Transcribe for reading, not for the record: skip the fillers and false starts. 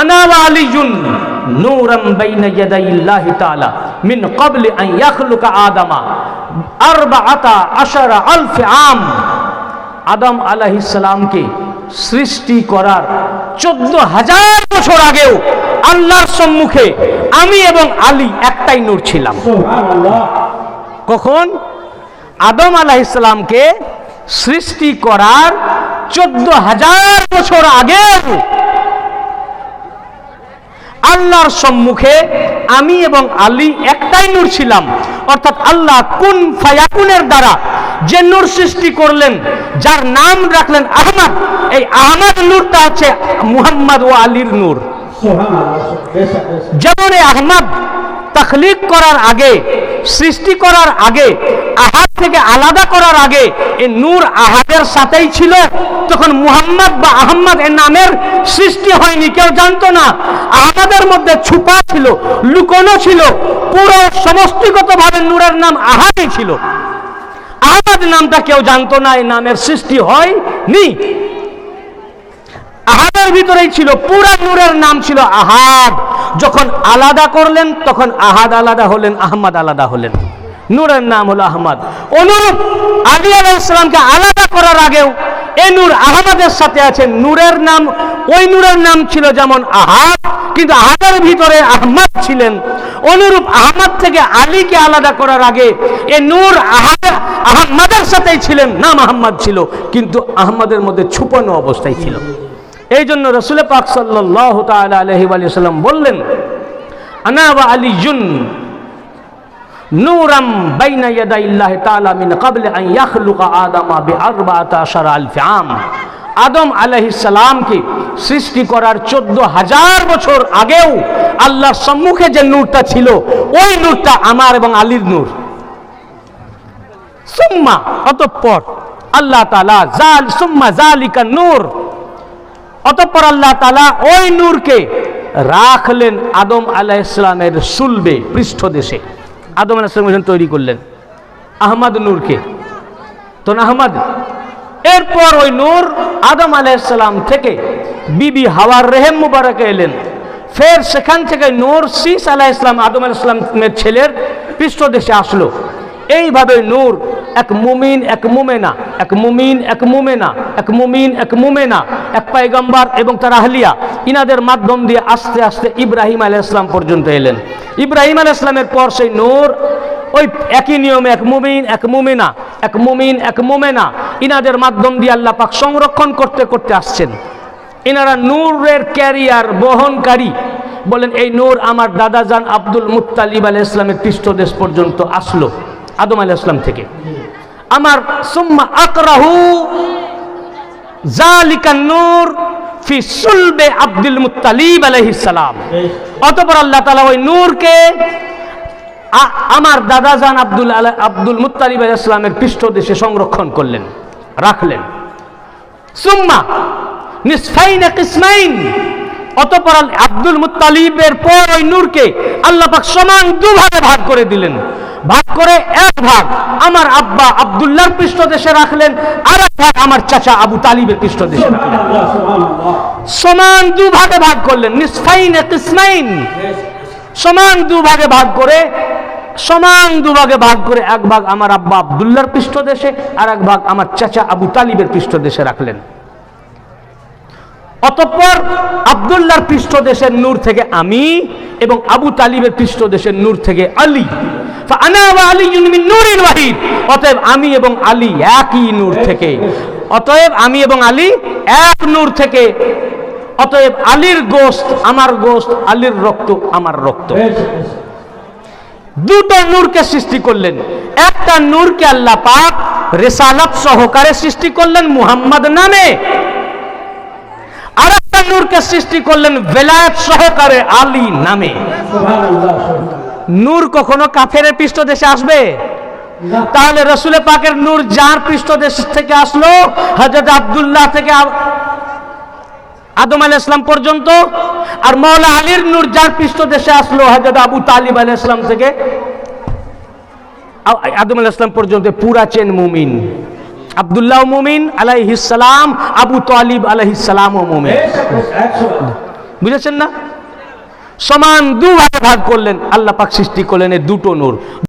আনা ওয়া আলিয়ুন নূরাম বাইনা ইয়াদাইল্লাহি তাআলা মিন ক্বাবলি আন ইয়াখলুকা আদামা 14,000 আম। আদম আলাইহিস সালামকে সৃষ্টি করার 14,000 বছর আগেও আল্লাহর সম্মুখে আমি এবং আলী একটাই নূর ছিলাম। সুবহানাল্লাহ। কখন? আদম আলাইহিস সালামকে সৃষ্টি করার 14,000 বছর আগেও আল্লাহর সম্মুখে আমি এবং আলী একটাই নূর ছিলাম। অর্থাৎ আল্লাহ কুন ফায়াকুনের দ্বারা যে নূর সৃষ্টি করলেন, যার নাম রাখলেন আহমদ, এই আহমদ নূরটা হচ্ছে মুহাম্মদ ও আলীর নূর। যেমন এই আহমদ তখলিক করার আগে, সৃষ্টি করার আগে, আহাদ থেকে আলাদা করার আগে এই নূর আহাদের সাথেই ছিল। তখন মুহাম্মদ বা আহমদ এর নামের সৃষ্টি হয়নি, কেউ জানতো না। আহমদের মধ্যে ছুপা ছিল, লুকোনো ছিল। পুরো সমষ্টিগতভাবে নূরের নাম আহাদই ছিল। আহমদ নামটা কেউ জানতো না, এই নামের সৃষ্টি হয়নি। আহাদের ভিতরেই ছিল, পুরা নূরের নাম ছিল আহাদ। যখন আলাদা করলেন তখন আহাদ আলাদা হলেন, আহমদ আলাদা হলেন, নূরের নাম হলো আহমদ। অনুরূপ আলী আলাইহিস সালামকে আলাদা করার আগেও এই নূর আহমদের সাথে আছে। নূরের নাম, ওই নূরের নাম ছিল যেমন আহাদ, কিন্তু আহাদের ভিতরে আহমদ ছিলেন। অনুরূপ আহমদ থেকে আলীকে আলাদা করার আগে এই নূর আহমদের সাথেই ছিলেন, নাম আহমদ ছিল, কিন্তু আহমদের মধ্যে ছুপানো অবস্থায় ছিল। এই জন্য রাসূল পাক সাল্লাল্লাহু তাআলা আলাইহি ওয়া সাল্লাম বললেন, আনা ওয়া আলিয়ুন নূরাম বাইনা ইয়াদাইল্লাহি তাআলা মিন ক্বাবলি আন ইয়াখলুকা আদামা বি14,000 আম। আদম আলাইহিস সালামকে সৃষ্টি করার 14,000 বছর আগেও আল্লাহর সম্মুখে যে নূরটা ছিল, ওই নূরটা আমার এবং আলীর নূর। সুম্মা, অতঃপর আল্লাহ তাআলা সুম্মা যালিকা নূর, অতঃপর আল্লাহ তাআলা ওই নূরকে রাখলেন আদম আলাইহিস সালামের সুলবে, পৃষ্ঠদেশে। আদম আলাইহিস সালাম তৈরি করলেন আহমদ নূরকে, তো আহমদ। এরপর ওই নূর আদম আলাইহিস সালাম থেকে বিবি হাওয়ার রেহেম মুবারকে এলেন। ফের সেখান থেকে নূর শীস আলাইহিস সালাম, আদম আলাইহিস সালামের ছেলের পৃষ্ঠদেশে আসলো। এইভাবে নূর এক মুমিন এক মুমেনা, এক মুমিন এক মুমেনা, এক মুমিন এক মুমেনা, এক পয়গম্বর এবং তার আহলিয়া, ইনাদের মাধ্যম দিয়ে আস্তে আস্তে ইব্রাহিম আলাইহিস সালাম পর্যন্ত এলেন। ইব্রাহিম আলাইহিস সালামের পর সেই নূর ওই একই নিয়মে এক মুমিন এক মুমিনা, এক মুমিন এক মুমেনা, ইনাদের মাধ্যম দিয়ে আল্লাহ পাক সংরক্ষণ করতে করতে আসছেন। ইনারা নূরের ক্যারিয়ার, বহনকারী। বলেন এই নূর আমার দাদাজান আব্দুল মুত্তালিব আলাইহিস সালামের পৃষ্ঠদেশ পর্যন্ত আসলো আদম আলাইহিস সালাম থেকে। আমার সুম্মা আকরাহু যালিকান নূর ফি সুলবে আব্দুল মুত্তালিব আলাইহিস সালাম। অতঃপর আল্লাহ তাআলা ওই নূরকে আমার দাদাজান আব্দুল মুত্তালিব আলাইহিস সালামের পৃষ্ঠদেশে সংরক্ষণ করলেন, রাখলেন। সুম্মা নিসফাইন কিসমাইন, অতঃপর আব্দুল মুত্তালিবের পর ওই নূরকে আল্লাহ পাক সমান দুভাগে ভাগ করে দিলেন। ভাগ করে এক ভাগ আমার আব্বা আব্দুল্লাহর পৃষ্ঠদেশে রাখলেন, আর এক ভাগ আমার চাচা আবু তালিবের পৃষ্ঠদেশে রাখলেন। সমান দুভাগে ভাগ করলেন, নিসফাইন কিসমাইন, সমান দুভাগে ভাগ করে, সমান দুভাগে ভাগ করে এক ভাগ আমার আব্বা আব্দুল্লাহর পৃষ্ঠদেশে, আর এক ভাগ আমার চাচা আবু তালিবের পৃষ্ঠদেশে রাখলেন। অতঃপর আব্দুল্লাহর পৃষ্ঠদেশের নূর থেকে আমি এবং আবু তালিবের পৃষ্ঠদেশের নূর থেকে আলী। ফাআনা ওয়া আলিয়ুন মিন নূরিন ওয়াহিদ, অতএব আমি এবং আলী একই নূর থেকে, অতএব আমি এবং আলী এক নূর থেকে। অতএব আলীর গোশত আমার গোশত, আলীর রক্ত আমার রক্ত। দুটো নূরকে সৃষ্টি করলেন। একটা নূরকে আল্লাহ পাক রিসালাত সহকারে সৃষ্টি করলেন মুহাম্মদ নামে, আর একটা নূরকে সৃষ্টি করলেন বেলায়েত সহকারে আলী নামে। নূর কখনো কাফেরের পৃষ্ঠদেশে আসবে? তাহলে রাসূল পাকের নূর যার পৃষ্ঠদেশ থেকে আসলো, হযরত আব্দুল্লাহ থেকে আদম আলাইহিস সালাম পর্যন্ত, আর মাওলা আলীর নূর যার পৃষ্ঠদেশে আসলো, হযরত আবু তালিব আলাইহিস সালাম থেকে আদম আলাইহিস সালাম পর্যন্ত পুরা চেন মুমিন। আব্দুল্লাহ মুমিন আলাইহিস সালাম, আবু তালিব আলাইহিস সালাম মুমিন। বুঝেছেন না? সমান দুভাগে ভাগ করলেন, আল্লাহ পাক সৃষ্টি করলেন এই দুটো নূর।